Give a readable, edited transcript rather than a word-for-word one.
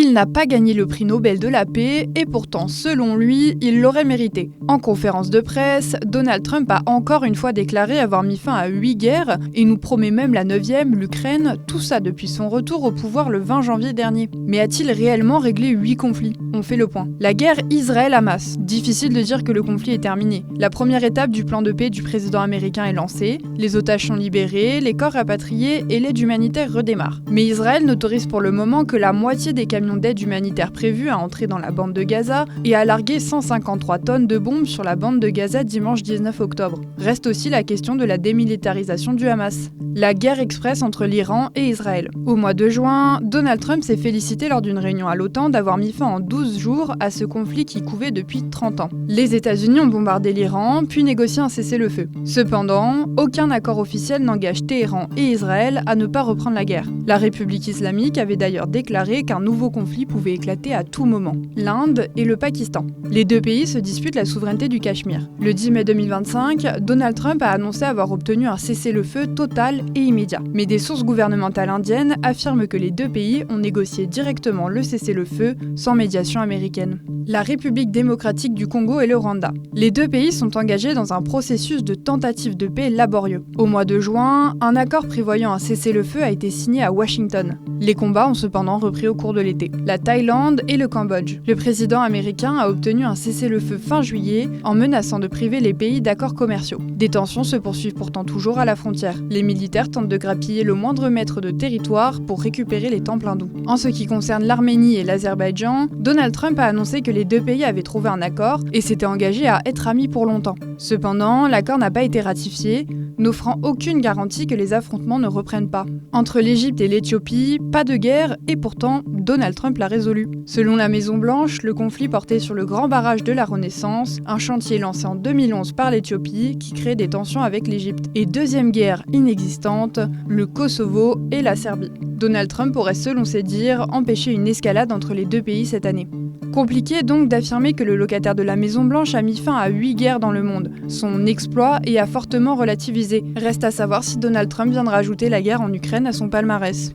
Il n'a pas gagné le prix Nobel de la paix et pourtant, selon lui, il l'aurait mérité. En conférence de presse, Donald Trump a encore une fois déclaré avoir mis fin à 8 guerres et nous promet même la 9e, l'Ukraine, tout ça depuis son retour au pouvoir le 20 janvier dernier. Mais a-t-il réellement réglé 8 conflits? On fait le point. La guerre Israël-Hamas. Difficile de dire que le conflit est terminé. La première étape du plan de paix du président américain est lancée, les otages sont libérés, les corps rapatriés et l'aide humanitaire redémarre. Mais Israël n'autorise pour le moment que la moitié des camions d'aide humanitaire prévus à entrer dans la bande de Gaza et à larguer 153 tonnes de bombes sur la bande de Gaza dimanche 19 octobre. Reste aussi la question de la démilitarisation du Hamas. La guerre express entre l'Iran et Israël. Au mois de juin, Donald Trump s'est félicité lors d'une réunion à l'OTAN d'avoir mis fin en 12 jours à ce conflit qui couvait depuis 30 ans. Les États-Unis ont bombardé l'Iran, puis négocié un cessez-le-feu. Cependant, aucun accord officiel n'engage Téhéran et Israël à ne pas reprendre la guerre. La République islamique avait d'ailleurs déclaré qu'un nouveau conflit pouvait éclater à tout moment. L'Inde et le Pakistan. Les deux pays se disputent la souveraineté du Cachemire. Le 10 mai 2025, Donald Trump a annoncé avoir obtenu un cessez-le-feu total et immédiat. Mais des sources gouvernementales indiennes affirment que les deux pays ont négocié directement le cessez-le-feu sans médiation américaine. La République démocratique du Congo et le Rwanda. Les deux pays sont engagés dans un processus de tentative de paix laborieux. Au mois de juin, un accord prévoyant un cessez-le-feu a été signé à Washington. Les combats ont cependant repris au cours de l'été. La Thaïlande et le Cambodge. Le président américain a obtenu un cessez-le-feu fin juillet en menaçant de priver les pays d'accords commerciaux. Des tensions se poursuivent pourtant toujours à la frontière. Les militaires tentent de grappiller le moindre mètre de territoire pour récupérer les temples hindous. En ce qui concerne l'Arménie et l'Azerbaïdjan, Donald Trump a annoncé que les deux pays avaient trouvé un accord et s'étaient engagés à être amis pour longtemps. Cependant, l'accord n'a pas été ratifié, n'offrant aucune garantie que les affrontements ne reprennent pas. Entre l'Égypte et l'Éthiopie, pas de guerre et pourtant, Donald Trump l'a résolu. Selon la Maison-Blanche, le conflit portait sur le grand barrage de la Renaissance, un chantier lancé en 2011 par l'Éthiopie qui crée des tensions avec l'Égypte. Et deuxième guerre inexistante, le Kosovo et la Serbie. Donald Trump aurait, selon ses dires, empêché une escalade entre les deux pays cette année. Compliqué donc d'affirmer que le locataire de la Maison-Blanche a mis fin à 8 guerres dans le monde. Son exploit est à fortement relativisé. Reste à savoir si Donald Trump viendra ajouter la guerre en Ukraine à son palmarès.